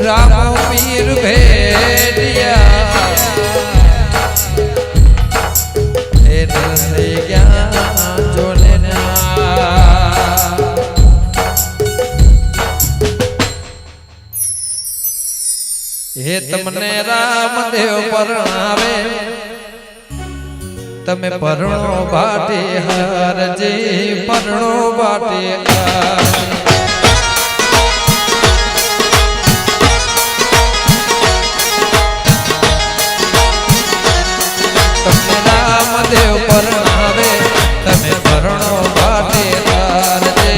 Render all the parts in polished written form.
राम पीर भेटिया जो हे तमने रामदेव परणावे तमे परણો बाटे हरजे परણો बाटे देव परणावे तमे परણો बाटे हार जे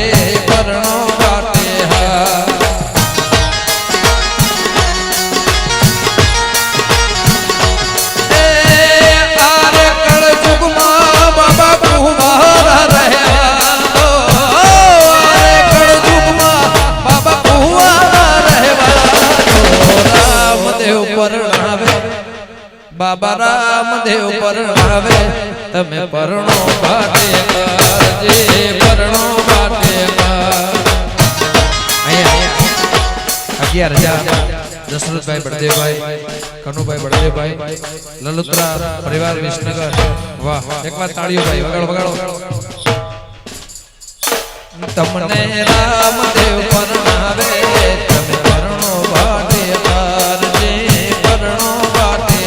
परણો बाटे हार आरे कल जुग मां बाबा कुंवारा रहवा दो आरे कल जुग मां बाबा कुंवारा रहवा दो रामदेव परणावे बाबा रामदेव परणावे तमे परણો बाटे जे परણો बाटे अगियार दशरथ भाई बड़देव भाई कनु भाई बड़देव भाई ललुत्रा परिवार विसनगर वाह एक बार ताड़ियों भाई वगाड़ो वगाड़ो तमने रामदेव परणावे तमे परણો बाटे जे परણો बाटे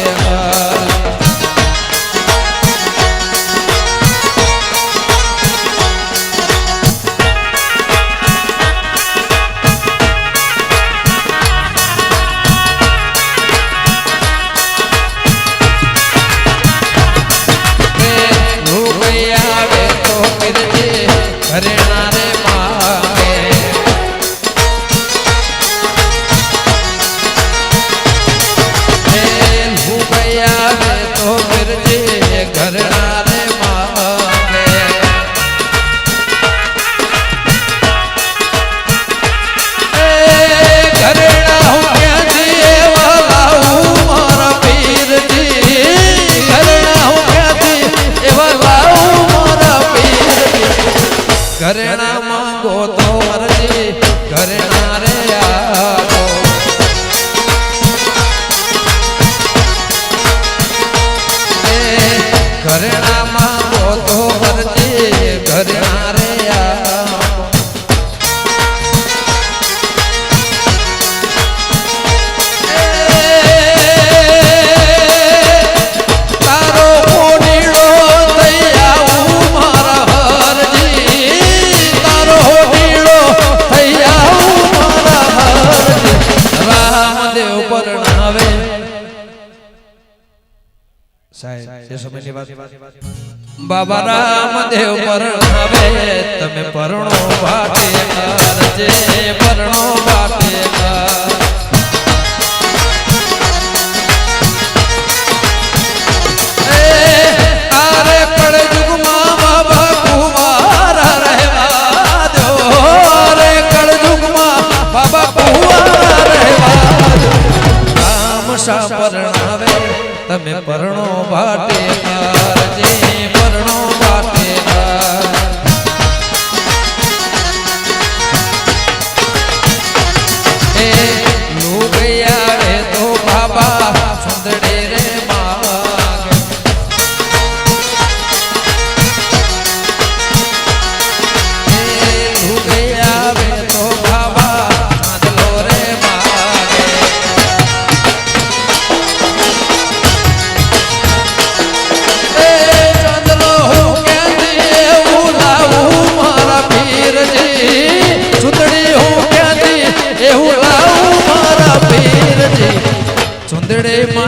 घरेणा मांगो तो मरजी घरेणा रे आओ घरेणा मांगो तो मरजी घरेणा रे आओ तारो कोनीड़ो थैयाऊ मारा बाबा रामदेव परणावे तमे परણો बाटे जे परણો बाटे आरे कल जुग मां बाबा कुंवारा रहवा दो आरे कल जुग मां बाबा कुंवारा रहवा दो राम सा परणावे तमे परણો बाटे जे परણો बाटे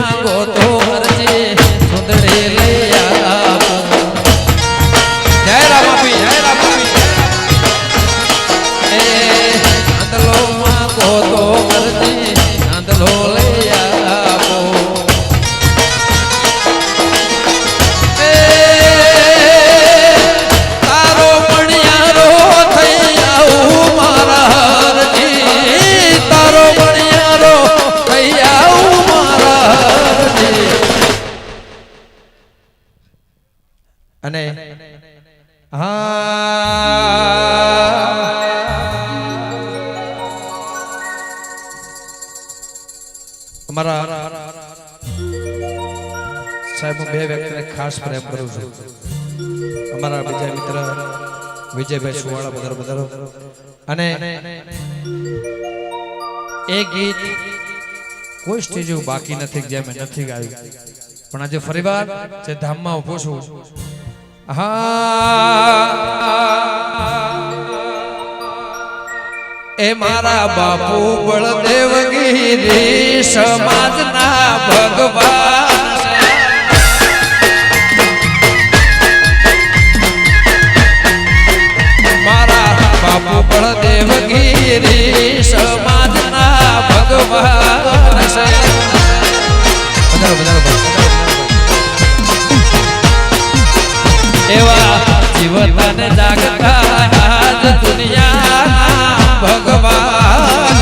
માંગો તો અરજી સુંદરી લઈ આપો જય રામાપી જય રામાપી એ આંધલો માંગો તો અરજી આંધલો લઈ આપો એ તારો મણિયારો થઈ આવું મારા હરજી તારો મણિયારો થઈ આવું મારા હરજી અને અમારા સાહેબ હું બે વ્યક્તિને ખાસ પ્રેમ કરું છું અમારા બીજા મિત્ર વિજયભાઈ સુવાળા બધારો અને એ ગીત કોઈ સ્ટેજ બાકી નથી જે મેં નથી ગાયું પણ આજે ફરીવાર જે ધામમાં ઉભો છું એ મારા બાપુ બળદેવગીરી સમાજના ભગવાન મારા બાપુ બળદેવગીરી સમાજના ભગવાન એવા જીવતન જાગતા આજ દુનિયાના ભગવાન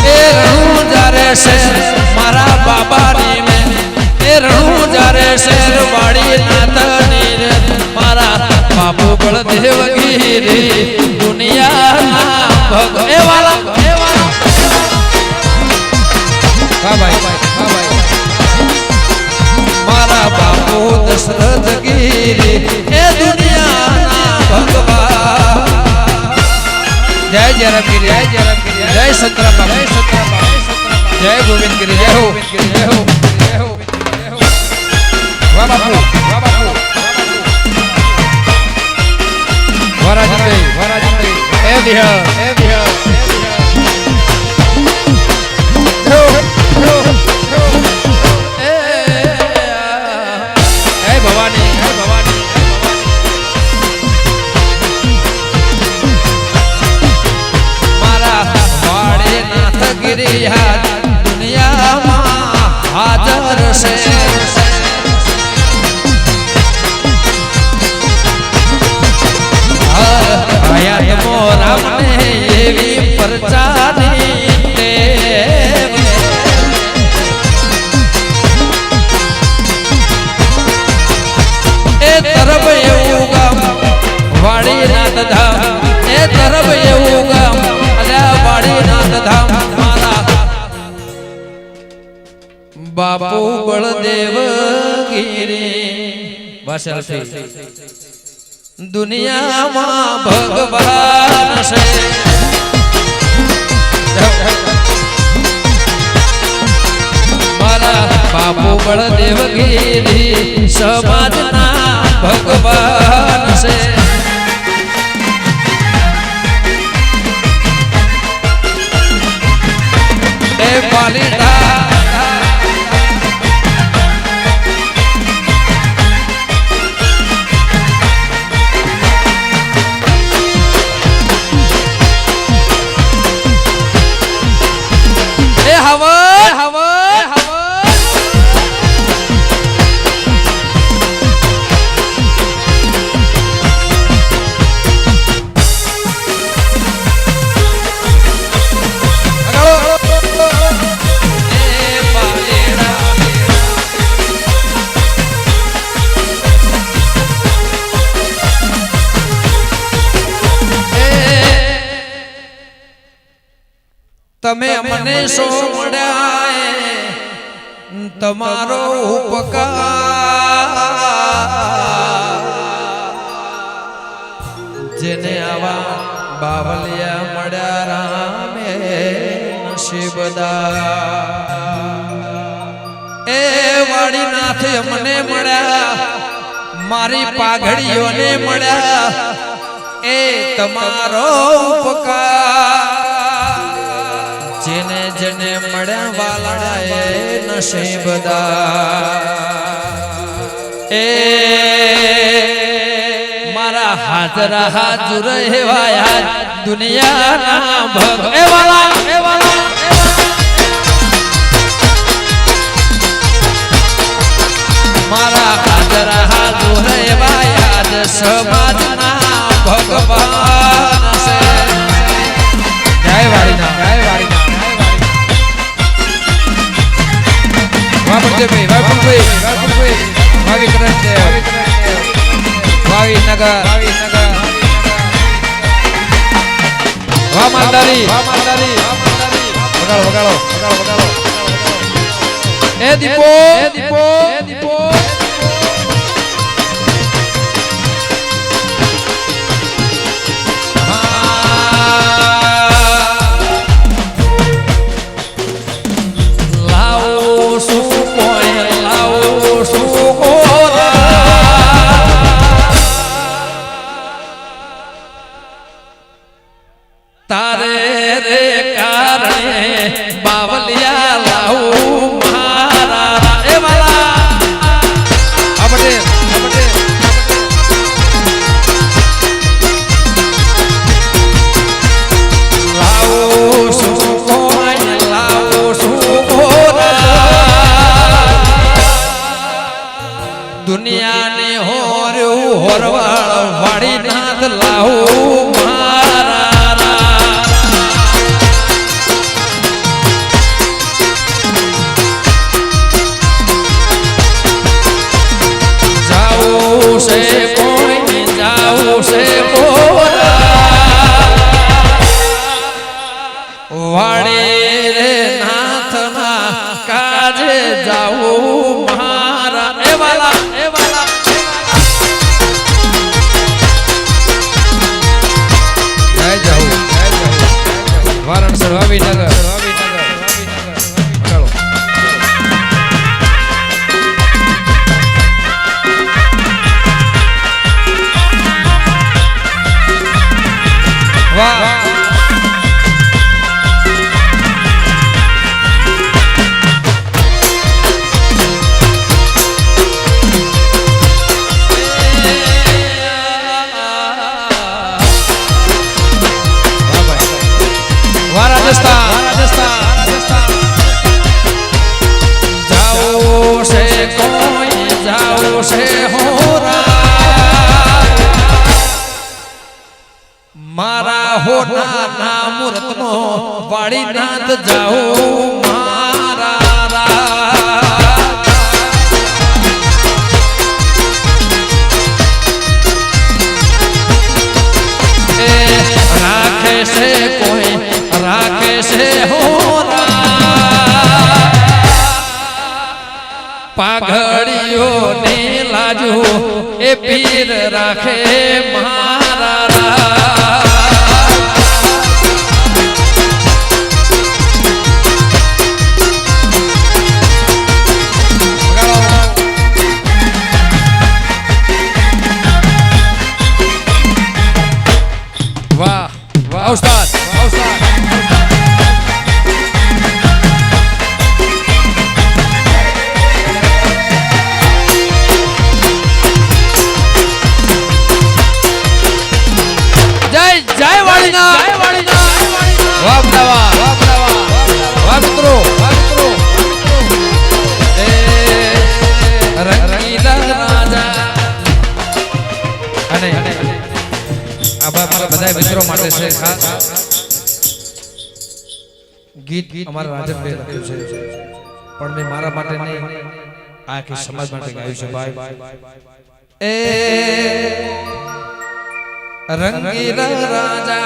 એ રણું જ્યારે શેર મારા બાબાની મેં એ રણું જ્યારે શેર વાળી નાતની મારા બાપુ બળદેવગીરી દુનિયાના ભગવાન હા ભાઈ મારા બાપુ દશરથ ગીરી એ દુનિયાના ભગવાન જય જય રામગીરી જય જય રામગીરી જય સતરામ જય સતરામ જય ગોવિંદગીરી જય હો જય હો જય હો વાહ બાપુ વરાજભાઈ એ દિહ દુનિયામાં હાજર છે હયાત મોરામને એવી પરચાની એ તરફ એવું ગામ વાડીનાથ ધામ એ તરફ એવું ગામ અલ્યા વાડીનાથ ધામ બાપુ બળદેવગીરી બસલથી દુનિયામાં ભગવાન છે મારા બાપુ બળદેવગીરી સમાજના ભગવાન છે એ પાલીતા તમે અમને સો મળ્યા તમારો ઉપકાર જેને આવા બાવલિયા મળ્યા રામે નસીબદાર એ વાડીનાથ અમને મળ્યા મારી પાઘડીઓને મળ્યા એ તમારો ઉપકાર નસીબદાર એ મારા હાજરા હાજર હેવાયા દુનિયાના ભગ એ વાલા મારા હાજરા હાજર હેવાયા સમાજના ભગવાન છે જય વાળીના વાપરદેવભાઈ ભાવિ કરણદેવ ભાવિ નગર વા માલદારી વગાડો એ દીપો તારે રે કારણે બાવલિયા લાવું મારા એ વાલા આ પટેલ લાવું શું કોઈ લાવું શું દુનિયાને હોર્યું હોરવાળ વાડી નાથ લાવું से कोई जाओ से वाड़े रे नाथना काजे जाओ महारा ए वाला जाओ वाराणसी भावीनगर जाओ से कोई जाओ से होरा मारा होना नामूर्त नो वाड़ी नाथ जाओ मारा राखे से कोई राखे से होरा पाघड़ियों ने लाजू ए पीर राखे मारा वाह वाह उस्ताद जय वालीना वाह ब्रावा वाह मित्रों ए रंगीला राजा अने आभार मारा बधाई मित्रों माटे छे खास गीत અમારા રાજનભાઈ લખ્યું છે પણ મે મારા માટે નહીં આખી સમાજ માટે ગાયું છે ભાઈ એ रंगीला राजा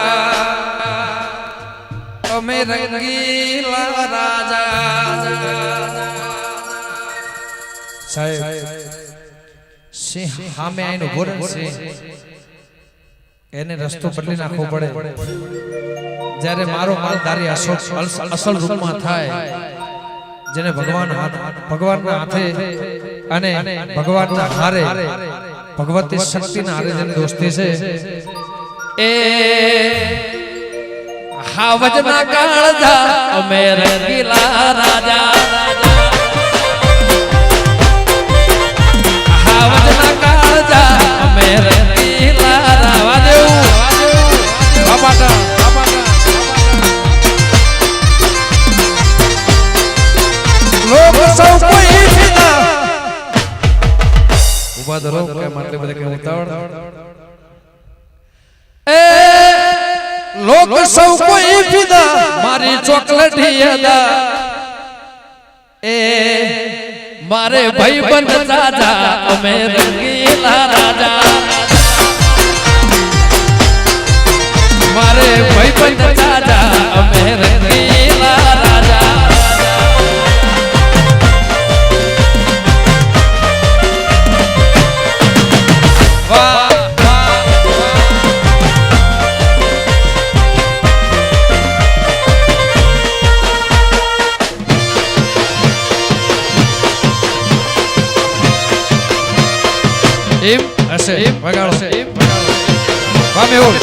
અમે રંગીલા રાજા સાહેબ સિંહ સામે આવીને ઉભો રહે એને રસ્તો બદલી નાખવો પડે જ્યારે મારો માલધારી અસલ રૂપમાં થાય જેને ભગવાનના હાથે અને ભગવાનના હારે ભગવતી શક્તિના હારે જેની દોસ્તી છે એ હાવજના કાળજા અમે રંગીલા રાજા ઉભા ધરો કે માટલે બધે કે ઉતાવળ એ લોક સૌ કોઈ ફિદા મારી ચોકલેટ યદા એ મારે ભાઈ બંધ રાજા અમે રંગીલા રાજા મારે ભાઈ બંધ રાજા અમે રંગીલા રાજા વાહ એમ હશે વગાડો વામે ઓલ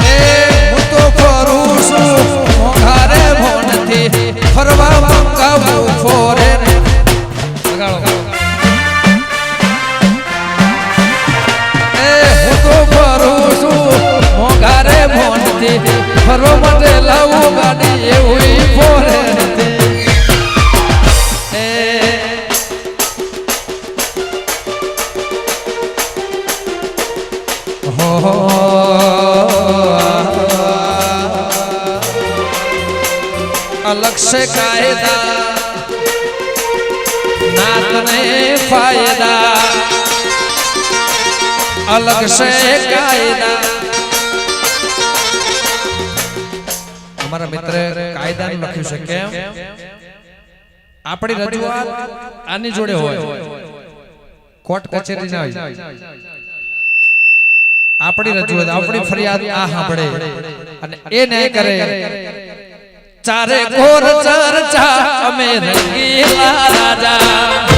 એ હું તો ફરું છું મોંઘારે ભોનથી ફરવા મંગાવું ફોરેન વગાડો મોંઘારે ભોનથી ફરવા માટે લાવું ગાડી એવું ફોરે અલગ સે કાયદા નાતને ફાયદા અલગ સે કાયદા અમારા મિત્ર કાયદાનું લખ્યું છે કેમ આપણી રજૂઆત આની જોડે હોય કોર્ટ કચેરી ના હોય આપણી રજૂઆત આપણી ફરિયાદ આ સાંભળે અને એ ન્યાય કરે ચારે કોર ચર્ચા અમે રંગીલા રાજા